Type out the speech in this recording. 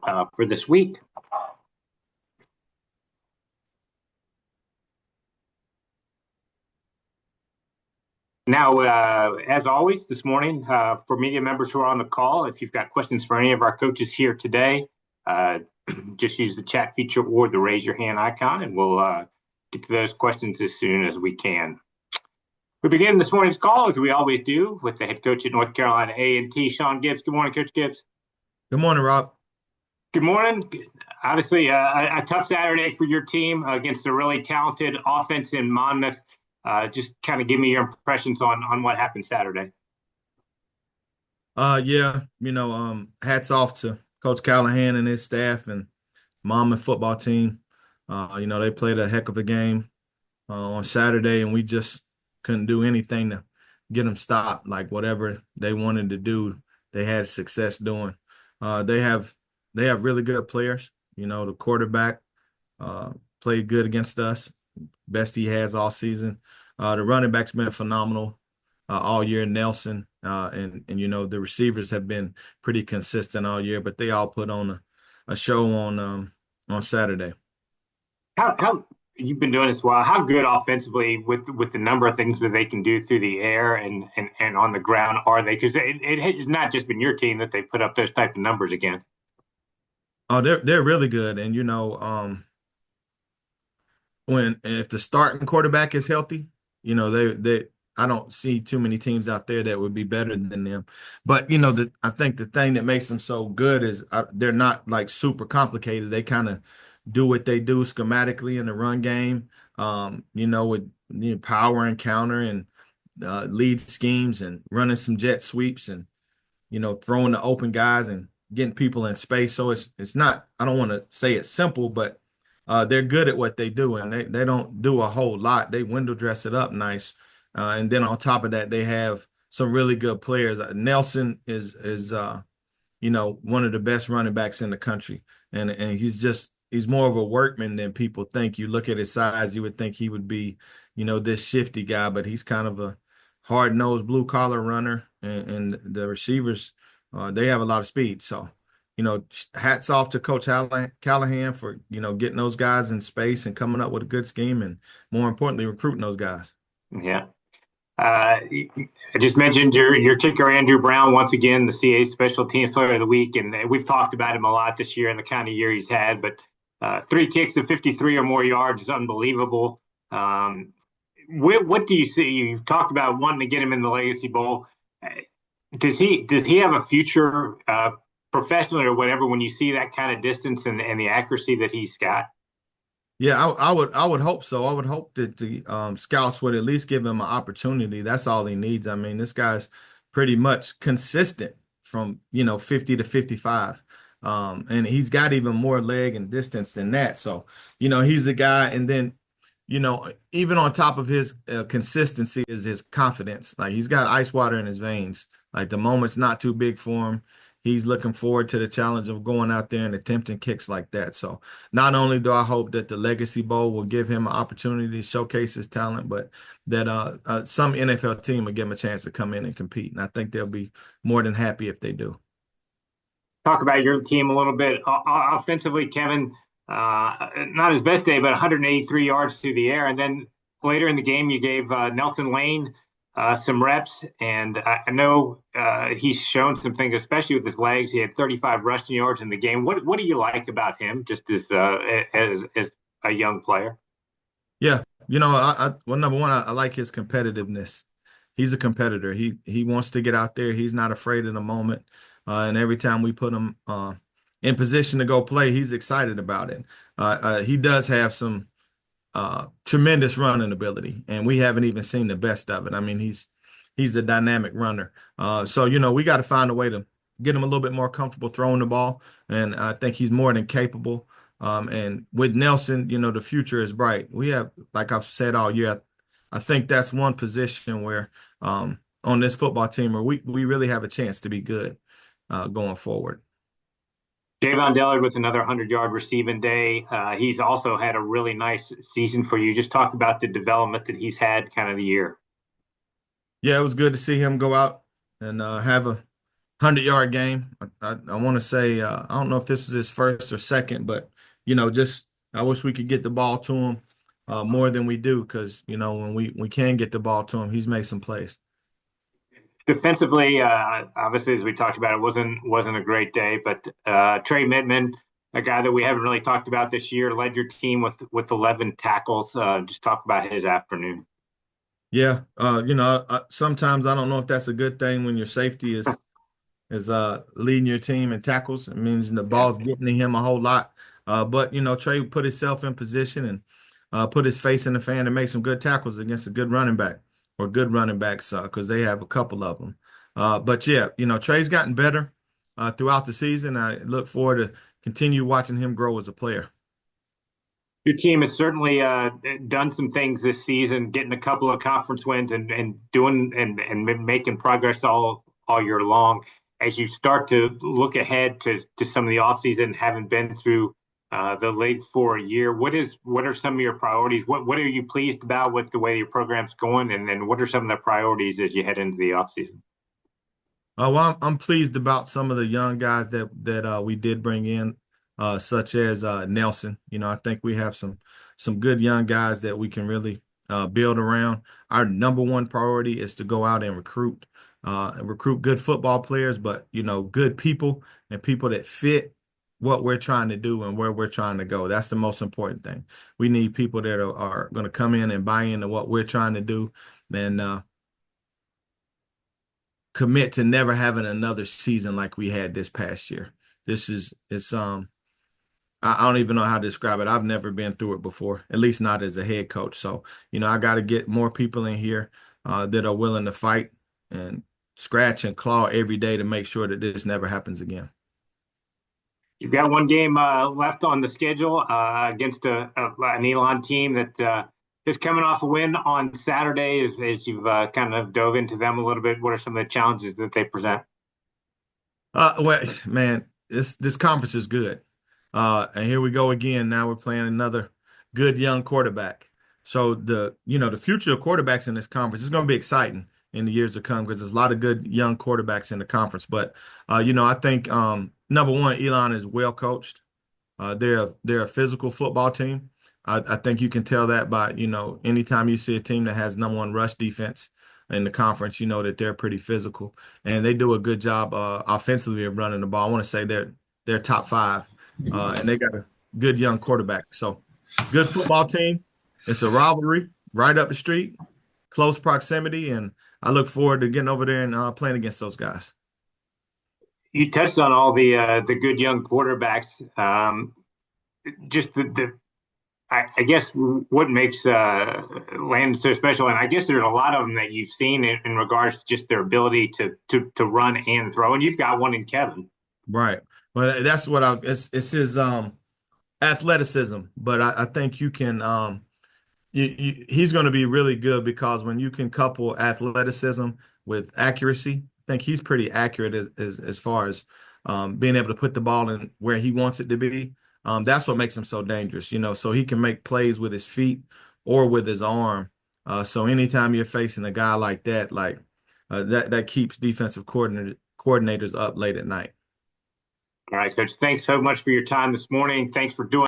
for this week. Now, as always, this morning, for media members who are on the call, if you've got questions for any of our coaches here today, uh, just use the chat feature or the raise your hand icon, and we'll get to those questions as soon as we can. We begin this morning's call, as we always do, with the head coach at North Carolina A&T, Shawn Gibbs. Good morning, Coach Gibbs. Good morning, Rob. Good morning. Obviously, a tough Saturday for your team against a really talented offense in Monmouth. Just kind of give me your impressions on what happened Saturday. Yeah, hats off to Coach Callahan and his staff and Monmouth football team. They played a heck of a game on Saturday, and we just couldn't do anything to get them stopped. Like whatever they wanted to do, they had success doing. They have really good players. The quarterback played good against us, best he has all season. The running back's been phenomenal all year, Nelson, and the receivers have been pretty consistent all year, but they all put on a show on Saturday. How you've been doing this a while? How good offensively with the number of things that they can do through the air and on the ground are they? Because it has not just been your team that they put up those type of numbers against. Oh, they're really good, and if the starting quarterback is healthy, they I don't see too many teams out there that would be better than them. But I think the thing that makes them so good is they're not like super complicated. They kind of do what they do schematically in the run game. With power and counter and lead schemes and running some jet sweeps and throwing the open guys and getting people in space. So it's not. I don't want to say it's simple, but they're good at what they do, and they don't do a whole lot. They window dress it up nice, and then on top of that, they have some really good players. Nelson is one of the best running backs in the country, and he's more of a workman than people think. You look at his size, you would think he would be this shifty guy, but he's kind of a hard-nosed blue collar runner, and the receivers they have a lot of speed. So hats off to Coach Callahan for, getting those guys in space and coming up with a good scheme and, more importantly, recruiting those guys. Yeah. I just mentioned your kicker, Andrew Brown, once again, the CAA Special Teams Player of the Week. And we've talked about him a lot this year and the kind of year he's had. But 3 kicks of 53 or more yards is unbelievable. What do you see? You've talked about wanting to get him in the Legacy Bowl. Does he have a future professionally or whatever when you see that kind of distance and the accuracy that he's got? Yeah, I would hope so. I would hope that the scouts would at least give him an opportunity. That's all he needs. I mean, this guy's pretty much consistent from 50 to 55. And he's got even more leg and distance than that. So, he's a guy. And then, even on top of his consistency is his confidence. Like he's got ice water in his veins. Like the moment's not too big for him. He's looking forward to the challenge of going out there and attempting kicks like that. So not only do I hope that the Legacy Bowl will give him an opportunity to showcase his talent, but that some NFL team will give him a chance to come in and compete. And I think they'll be more than happy if they do. Talk about your team a little bit. Offensively, Kevin, not his best day, but 183 yards through the air. And then later in the game, you gave Nelson Lane some reps, and I know he's shown some things, especially with his legs. He had 35 rushing yards in the game. What do you like about him, just as a young player? Yeah, well, number one, I like his competitiveness. He's a competitor. He wants to get out there. He's not afraid of the moment, and every time we put him in position to go play, he's excited about it. He does have some tremendous running ability, and we haven't even seen the best of it. I mean, he's a dynamic runner. So we got to find a way to get him a little bit more comfortable throwing the ball, and I think he's more than capable. And with Nelson, the future is bright. We have, like I've said all year, I think that's one position where on this football team where we really have a chance to be good going forward. Javon Dillard with another 100-yard receiving day. He's also had a really nice season for you. Just talk about the development that he's had kind of the year. Yeah, it was good to see him go out and have 100-yard game. I want to say I don't know if this was his first or second, but just I wish we could get the ball to him more than we do because when we can get the ball to him, he's made some plays. Defensively, obviously, as we talked about, it wasn't a great day. But Trey Midman, a guy that we haven't really talked about this year, led your team with 11 tackles. Just talk about his afternoon. Yeah, sometimes I don't know if that's a good thing when your safety is leading your team in tackles. It means the Yeah. ball's getting to him a whole lot. But Trey put himself in position and put his face in the fan and make some good tackles against a good running back or good running backs because they have a couple of them. But yeah, Trey's gotten better throughout the season. I look forward to continue watching him grow as a player. Your team has certainly done some things this season, getting a couple of conference wins and doing and making progress all year long. As you start to look ahead to some of the offseason, haven't been through the league for a year, what are some of your priorities? What are you pleased about with the way your program's going, and then what are some of the priorities as you head into the offseason? Well, I'm pleased about some of the young guys that we did bring in, such as Nelson. I think we have some good young guys that we can really build around. Our number one priority is to go out and recruit good football players, but good people and people that fit what we're trying to do and where we're trying to go. That's the most important thing. We need people that are going to come in and buy into what we're trying to do. And commit to never having another season like we had this past year. I don't even know how to describe it. I've never been through it before, at least not as a head coach. So, I got to get more people in here that are willing to fight and scratch and claw every day to make sure that this never happens again. You've got one game left on the schedule against an Elon team that is coming off a win on Saturday. As you've kind of dove into them a little bit, what are some of the challenges that they present? Well, man, this conference is good. And here we go again. Now we're playing another good young quarterback. So the future of quarterbacks in this conference is going to be exciting in the years to come because there's a lot of good young quarterbacks in the conference. But I think number one, Elon is well coached. They're a physical football team. I think you can tell that by, anytime you see a team that has number one rush defense in the conference, you know that they're pretty physical and they do a good job offensively of running the ball. I want to say they're top five, and they got a good young quarterback. So good football team. It's a rivalry right up the street, close proximity, and I look forward to getting over there and playing against those guys. You touched on all the good young quarterbacks. Just I guess what makes Landon so special, and I guess there's a lot of them that you've seen in regards to just their ability to run and throw, and you've got one in Kevin. Right. Well, that's what it's his athleticism, but I think you can he's going to be really good because when you can couple athleticism with accuracy, I think he's pretty accurate as far as being able to put the ball in where he wants it to be. That's what makes him so dangerous, so he can make plays with his feet or with his arm. So anytime you're facing a guy like that, that keeps defensive coordinators up late at night. All right, Coach. Thanks so much for your time this morning. Thanks for doing.